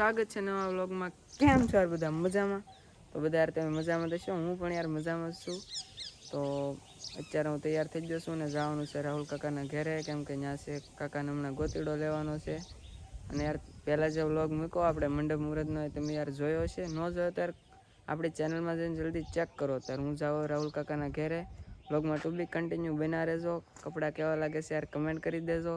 સ્વાગત છે નવા વ્લોગમાં। કેમ છો યાર બધા મજામાં? તો બધા યાર તમે મજામાં થશો, હું પણ યાર મજામાં છું। તો અત્યારે હું તૈયાર થઈ ગયો છું ને જવાનું છે રાહુલ કાકાના ઘરે, કેમ કે ત્યાં છે કાકાને હમણાં ગોતીડો લેવાનો છે। અને યાર પહેલાં જે વ્લોગ મૂક્યો આપણે મંડપ મુહૂર્તનો, તમે યાર જોયો હશે, ન જોયો ત્યારે આપણી ચેનલમાં જઈને જલ્દી ચેક કરો। ત્યારે હું જાઉં રાહુલ કાકાના ઘરે। વ્લોગમાં ટુ બી કન્ટિન્યુ બના રહેજો। કપડાં કેવા લાગે છે યાર કમેન્ટ કરી દેજો,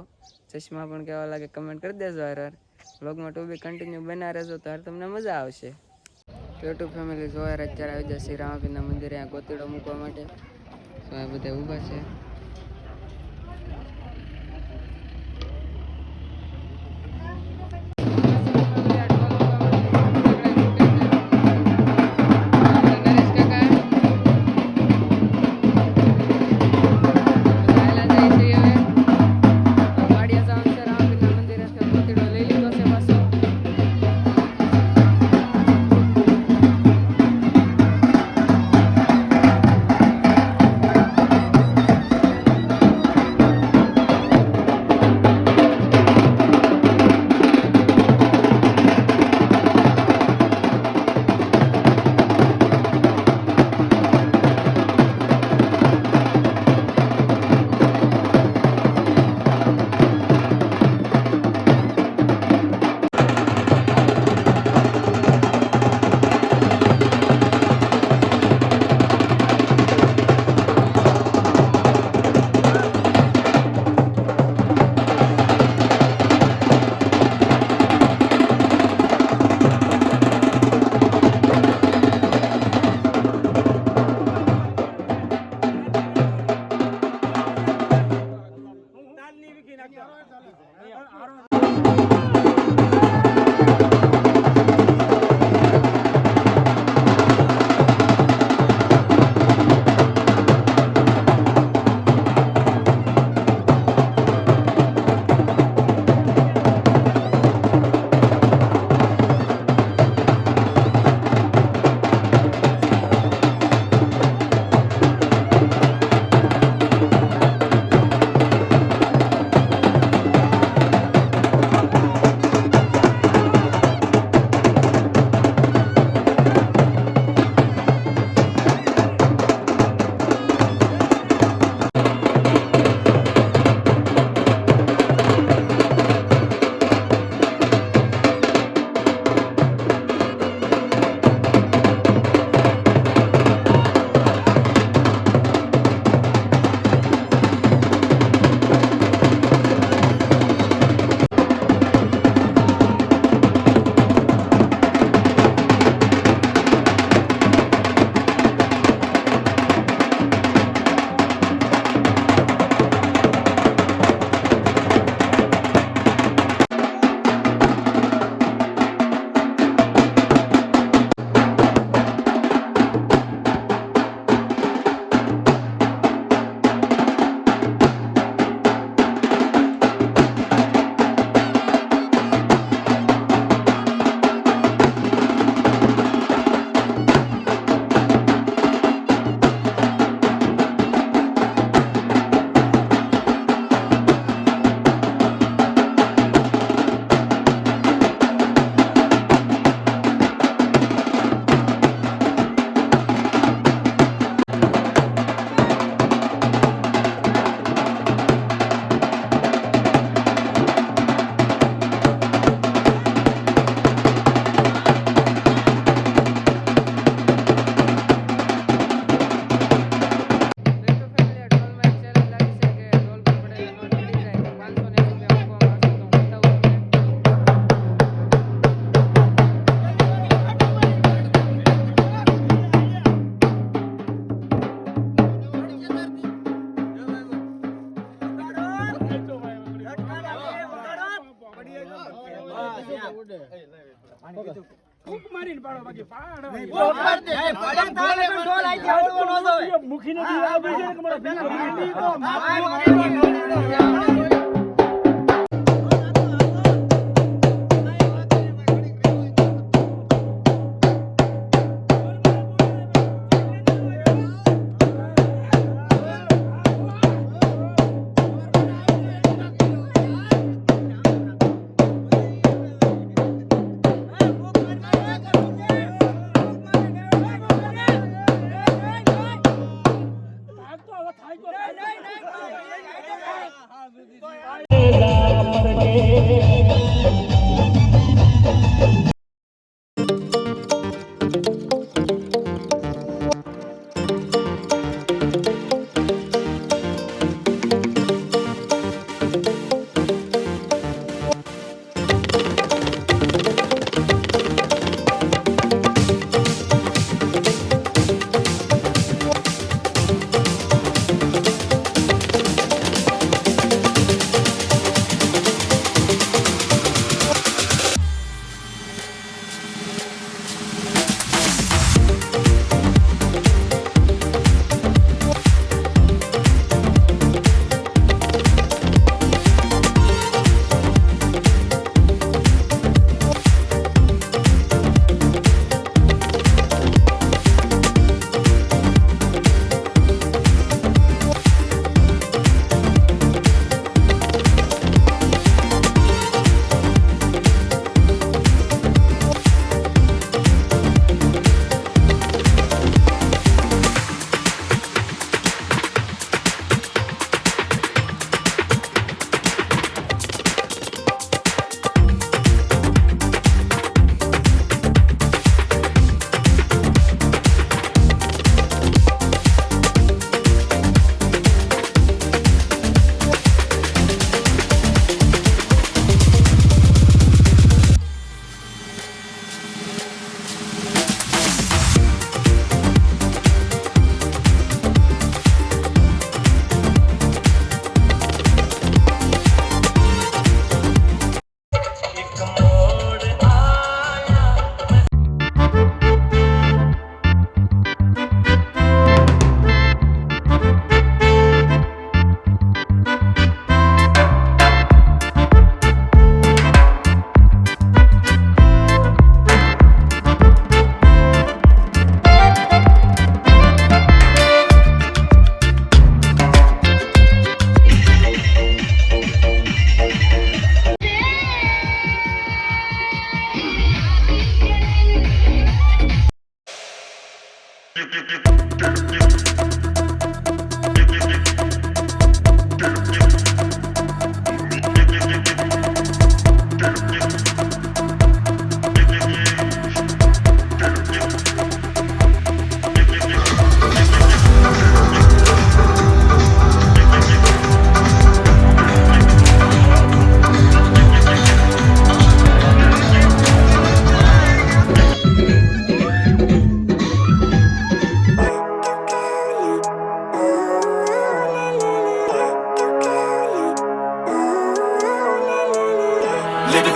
ચશ્મા પણ કેવા લાગે કમેન્ટ કરી દેજો યાર। વ્લોગમાં ટુ બી કન્ટિન્યુ બના રહેજો તો યાર તમને મજા આવશે। યુટ્યુબ ફેમિલી જો યાર અત્યારે આવી જશે રામાપીરના મંદિરે આ ગોતીડો મૂકવા માટે। તો આ બધા ઊભા છે।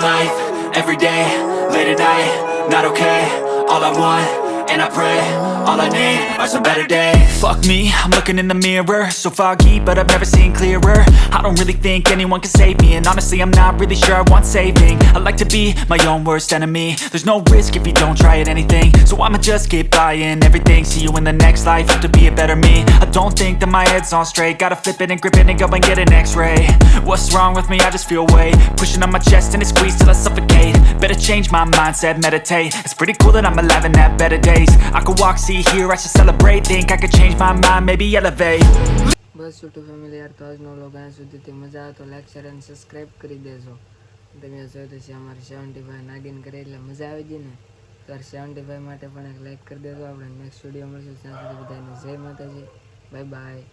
life, every day, late at night, not okay. All I want, and I pray, all I need are some better days. Fuck me, I'm looking in the mirror, so foggy, but I've never seen clearer. I don't really think anyone can save me, and honestly I'm not really sure I want saving. I like to be my own worst enemy. There's no risk if you don't try at anything, so I'ma just keep buying everything. See you in the next life, have to be a better me. I don't think that my head's on straight, gotta flip it and grip it and go and get an x-ray. What's wrong with me? I just feel weight pushing on my chest and it squeezes till I suffocate. Better change my mindset, meditate. It's pretty cool that I'm alive and have better days. I could walk, see, hear, I should celebrate. Think I could change my mind, maybe elevate. Bus YouTube family યાર, તો આજનો vlog અહીંયા સુધીથી મજા આવે તો like share અને subscribe કરી દેજો. તમે જોયું તો છે અમારે 75 નાગિન કરે એટલે મજા આવી ગઈ ને. તો 75 માટે પણ એક લાઈક કરી દેજો. આપણે નેક્સ્ટ વિડીયો મળશે ત્યાં સુધી બધાને જય માતાજી, બાય બાય.